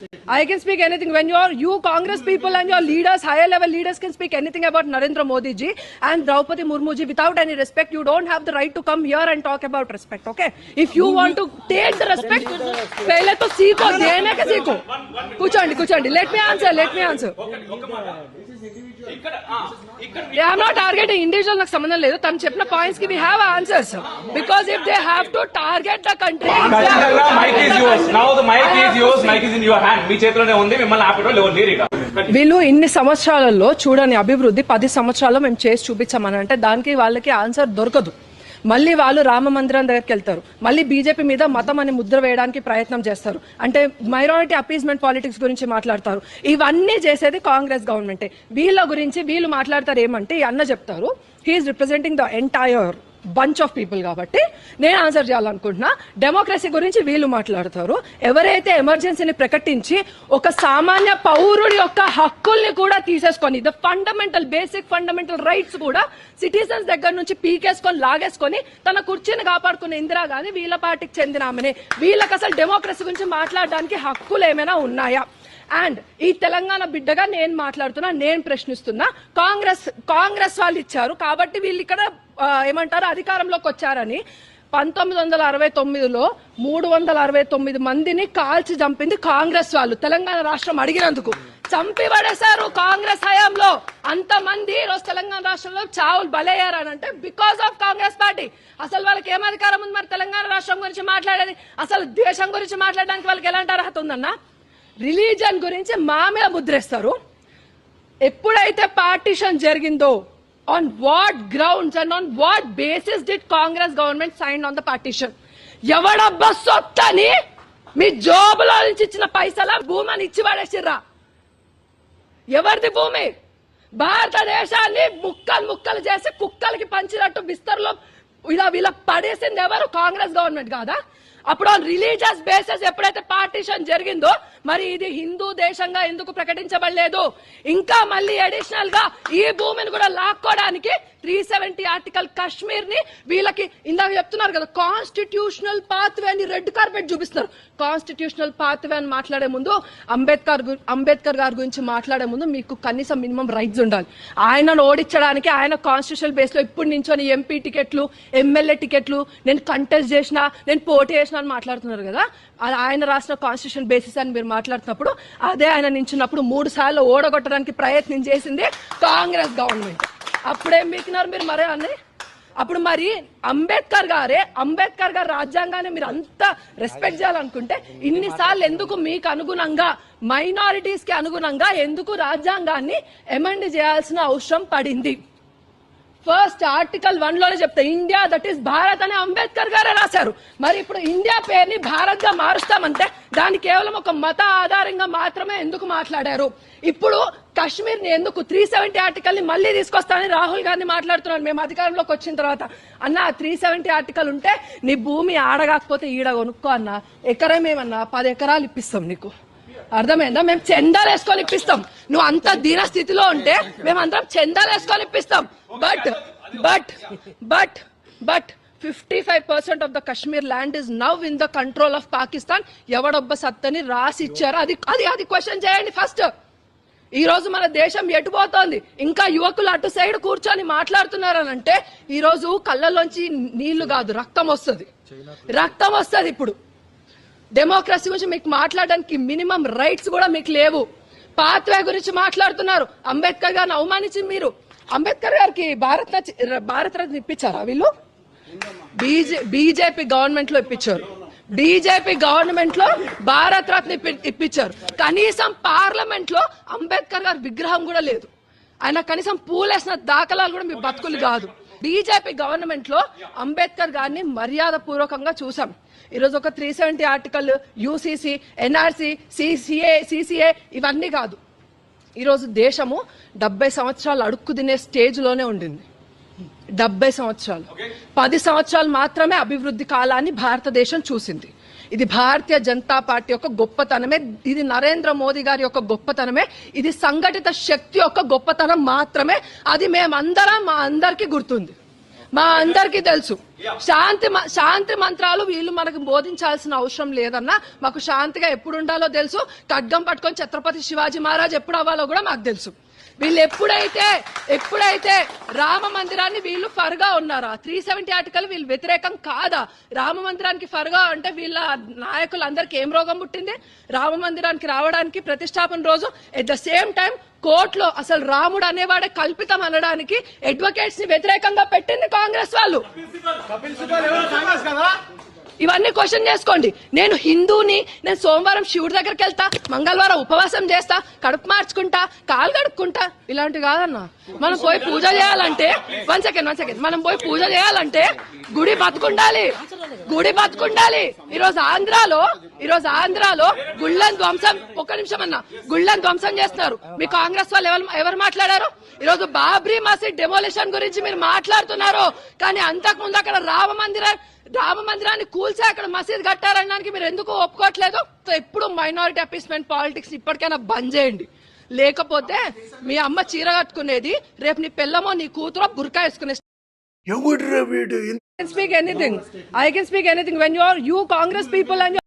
I can speak anything. When you Congress people and your leaders, higher level leaders can speak anything about Narendra Modi ji and Draupadi Murmu ji without any respect, you don't have the right to come here and talk about respect, okay? If you want to take the respect, pehle to seeko, dene ke seeko. Kuchandi. Let me answer. Yeah, I'm not targeting individual, నాకు సంబంధం లేదు. తను చెప్పిన points కి we have answers. Because if they have to target the country. Mic is yours. Now the mic is yours. Mic is in your hand. మీ చేతిలోనే ఉంది. మిమ్మల్ని ఆపడం లేవు లేరిగా. వీళ్ళు ఇన్ని సంవత్సరాలలో చూడని అభివృద్ధి 10 సంవత్సరాల్లో మేము చేసి చూపించామని అంటే దానికి వాళ్ళకి ఆన్సర్ దొరకదు. మళ్ళీ వాళ్ళు రామ మందిరం దగ్గరికి వెళ్తారు, మళ్ళీ బీజేపీ మీద మతం అని ముద్ర వేయడానికి ప్రయత్నం చేస్తారు, అంటే మైనారిటీ అపీస్మెంట్ పాలిటిక్స్ గురించి మాట్లాడతారు. ఇవన్నీ చేసేది కాంగ్రెస్ గవర్నమెంటే. వీళ్ళ గురించి వీళ్ళు మాట్లాడతారు ఏమంటే, ఈ అన్న చెప్తారు he's representing the entire bunch of people కాబట్టి నేను ఆన్సర్ చేయాలనుకుంటున్నా. డెమోక్రసీ గురించి వీళ్ళు మాట్లాడతారు. ఎవరైతే ఎమర్జెన్సీని ప్రకటించి ఒక సామాన్య పౌరుడి యొక్క హక్కుల్ని కూడా తీసేసుకొని, ద బేసిక్ ఫండమెంటల్ రైట్స్ కూడా సిటిజన్స్ దగ్గర నుంచి పీకేసుకొని లాగేసుకొని తన కుర్చీని కాపాడుకున్న ఇందిరాగాంధీ వీళ్ళ పార్టీకి చెందిన ఆమెనే. వీళ్ళకి అసలు డెమోక్రసీ గురించి మాట్లాడడానికి హక్కులు ఏమైనా ఉన్నాయా? అండ్ ఈ తెలంగాణ బిడ్డగా నేను మాట్లాడుతున్నా, నేను ప్రశ్నిస్తున్నా. కాంగ్రెస్ వాళ్ళు ఇచ్చారు కాబట్టి వీళ్ళు ఇక్కడ ఏమంటారు అధికారంలోకి వచ్చారని 1969లో 369 మందిని కాల్చి చంపింది కాంగ్రెస్ వాళ్ళు. తెలంగాణ రాష్ట్రం అడిగినందుకు చంపి పడేశారు కాంగ్రెస్ హయాంలో. అంతమంది ఈరోజు తెలంగాణ రాష్ట్రంలో చావులు బలయ్యారని అంటే బికాస్ ఆఫ్ కాంగ్రెస్ పార్టీ. అసలు వాళ్ళకి ఏం అధికారం ఉంది మరి తెలంగాణ రాష్ట్రం గురించి మాట్లాడేది? అసలు దేశం గురించి మాట్లాడడానికి వాళ్ళకి ఎలాంటి అర్హత ఉందన్నా? రిలీజన్ గురించి మా మీద ముద్రేస్తారు. ఎప్పుడైతే పార్టీషన్ జరిగిందో, on what grounds and on what basis did Congress government sign on the partition? ఎవడబ్బా సొత్తని మీ జోబులో నుంచి ఇచ్చిన పైసల భూమిని ఇచ్చి పడేసిర్రా? ఎవరిది భూమి? భారతదేశాన్ని ముక్కలు చేసి కుక్కలకి పంచినట్టు బిస్తర్లో ఇలా పడేసింది ఎవరు? కాంగ్రెస్ గవర్నమెంట్ కాదా? అప్పుడు రిలీజియస్ బేసిస్ ఎప్పుడైతే పార్టీషన్ జరిగిందో మరి ఇది హిందూ దేశంగా ఎందుకు ప్రకటించబడలేదు? ఇంకా మళ్ళీ అడిషనల్ గా ఈ భూమిని కూడా లాక్కోవడానికి 370 ఆర్టికల్ కశ్మీర్ ని వీళ్ళకి ఇందాక చెప్తున్నారు కదా కాన్స్టిట్యూషనల్ పాత్వే అని రెడ్ కార్పెట్ చూపిస్తున్నారు. కాన్స్టిట్యూషనల్ పాత్వే అని మాట్లాడే ముందు అంబేద్కర్ గారి గురించి మాట్లాడే ముందు మీకు కనీసం మినిమం రైట్స్ ఉండాలి. ఆయనను ఓడించడానికి ఆయన కాన్స్టిట్యూషనల్ బేస్ లో ఇప్పుడు నించొని ఎంపీ టికెట్లు, ఎమ్మెల్యే టికెట్లు, నేను కంటెస్ట్ చేసిన, నేను పోటీ చేసిన అని మాట్లాడుతున్నారు కదా. ఆయన రాసిన కాన్స్టిట్యూషన్ బేసిస్ అని మీరు మాట్లాడుతున్నప్పుడు అదే ఆయన నించున్నప్పుడు 3 సార్లు ఓడగొట్టడానికి ప్రయత్నం చేసింది కాంగ్రెస్ గవర్నమెంట్. అప్పుడేం మీకినారు మీరు మరే అన్నీ? అప్పుడు మరి అంబేద్కర్ గారు రాజ్యాంగాన్ని మీరు అంత రెస్పెక్ట్ చేయాలనుకుంటే ఇన్నిసార్లు ఎందుకు మీకు అనుగుణంగా మైనారిటీస్ కి అనుగుణంగా ఎందుకు రాజ్యాంగాన్ని అమెండ్ చేయాల్సిన అవసరం పడింది? ఫస్ట్ ఆర్టికల్ 1 లోనే చెప్తా ఇండియా దట్ ఈస్ భారత్ అని అంబేద్కర్ గారే రాశారు. మరి ఇప్పుడు ఇండియా పేరుని భారత్ గా మారుస్తామంటే దాన్ని కేవలం ఒక మత ఆధారంగా మాత్రమే ఎందుకు మాట్లాడారు? ఇప్పుడు కశ్మీర్ ని ఎందుకు 370 ఆర్టికల్ ని మళ్ళీ తీసుకొస్తానని రాహుల్ గాంధీ మాట్లాడుతున్నారు మేము అధికారంలోకి వచ్చిన తర్వాత. అన్న 370 ఆర్టికల్ ఉంటే నీ భూమి ఆడగాకపోతే ఈడ కొనుక్కో అన్న, ఎకరమేమన్నా 10 ఎకరాలు ఇప్పిస్తాం నీకు, అర్థమైందా? మేము చందాలు వేసుకొని ఇప్పిస్తాం. నువ్వు అంత దీన స్థితిలో ఉంటే మేమందరం చందాలు వేసుకొని ఇప్పిస్తాం. But 55% of the Kashmir land is now in the control of Pakistan. ఎవడొబ్బ సత్తని రాసి ఇచ్చారు? అది క్వశ్చన్ చేయండి ఫస్ట్. ఈ రోజు మన దేశం ఎటుపోతోంది? ఇంకా యువకులు అటు సైడ్ కూర్చొని మాట్లాడుతున్నారనంటే ఈ రోజు కళ్ళలోంచి నీళ్లు కాదు రక్తం వస్తుంది. ఇప్పుడు డెమోక్రసీ గురించి మీకు మాట్లాడడానికి మినిమం రైట్స్ కూడా మీకు లేవు. పాత్వే గురించి మాట్లాడుతున్నారు. అంబేద్కర్ గారిని అవమానించి మీరు అంబేద్కర్ గారికి భారత రత్న ఇప్పించారా? వీళ్ళు బీజేపీ గవర్నమెంట్ లో ఇప్పించారు. బీజేపీ గవర్నమెంట్ లో భారత రత్న ఇప్పించారు. కనీసం పార్లమెంట్ లో అంబేద్కర్ గారి విగ్రహం కూడా లేదు. ఆయన కనీసం పూలేసిన దాఖలాలు కూడా మీ బతుకులు కాదు. బీజేపీ గవర్నమెంట్ లో అంబేద్కర్ గారిని మర్యాద పూర్వకంగా చూసాం. ఈరోజు ఒక 370 ఆర్టికల్, యూసీసీ, ఎన్ఆర్సీ, సిసిఏ ఇవన్నీ కాదు. ఈరోజు దేశము 70 సంవత్సరాలు అడుక్కు తినే స్టేజ్ లోనే ఉండింది. 70 సంవత్సరాలు, 10 సంవత్సరాలు మాత్రమే అభివృద్ధి కాలాన్ని భారతదేశం చూసింది. ఇది భారతీయ జనతా పార్టీ యొక్క గొప్పతనమే, ఇది నరేంద్ర మోదీ గారి యొక్క గొప్పతనమే, ఇది సంఘటిత శక్తి యొక్క గొప్పతనం మాత్రమే. అది మేమందరం మా అందరికీ గుర్తుంది. మా అందరికీ తెలుసు. శాంతి మంత్రాలు వీళ్ళు మనకు బోధించాల్సిన అవసరం లేదన్నా. మాకు శాంతిగా ఎప్పుడు ఉండాలో తెలుసు. ఖడ్గం పట్టుకొని ఛత్రపతి శివాజీ మహారాజ్ ఎప్పుడు అవ్వాలో కూడా మాకు తెలుసు. వీళ్ళు ఎప్పుడైతే రామ మందిరాన్ని వీళ్ళు ఫర్గా ఉన్నారా, 370 ఆర్టికల్ వీళ్ళు వ్యతిరేకం కాదా? రామ మందిరానికి ఫర్గా అంటే వీళ్ళ నాయకులందరికీ ఏం రోగం పుట్టింది? రామ మందిరానికి రావడానికి ప్రతిష్టాపన రోజు ఎట్ ద సేమ్ టైం కోర్టులో అసలు రాముడు అనేవాడే కల్పితం అనడానికి అడ్వకేట్స్ ని వ్యతిరేకంగా పెట్టింది కాంగ్రెస్ వాళ్ళు. ఇవన్నీ క్వశ్చన్ చేసుకోండి. నేను హిందూని, నేను సోమవారం శివుడి దగ్గరికి వెళ్తా, మంగళవారం ఉపవాసం చేస్తా, కడుపు మార్చుకుంటా, కాలు కడుక్కుంటా, ఇలాంటి కాదన్నా. మనం పోయి పూజ చేయాలంటే వన్ సెకండ్ మనం పోయి పూజ చేయాలంటే గుడి బతుకుండాలి. ఈరోజు ఆంధ్రాలో గుళ్ళని ధ్వంసం, ఒక్క నిమిషం అన్న, గుళ్ళని ధ్వంసం చేస్తున్నారు. మీ కాంగ్రెస్ వాళ్ళు ఎవరు మాట్లాడారు? ఈరోజు బాబ్రీ మసీద్ డెమోలిషన్ గురించి మీరు మాట్లాడుతున్నారు, కానీ అంతకు ముందు అక్కడ రామ మందిరాన్ని కూల్చి అక్కడ మసీద్ కట్టారనడానికి మీరు ఎందుకు ఒప్పుకోవట్లేదు? ఎప్పుడు మైనారిటీ అపీస్మెంట్ పాలిటిక్స్ ఇప్పటికైనా బంద్ చేయండి. లేకపోతే మీ అమ్మ చీర కట్టుకునేది రేపు నీ పిల్లమో నీ కూతురో బుర్కా వేసుకునే. I can speak anything when you Congress people and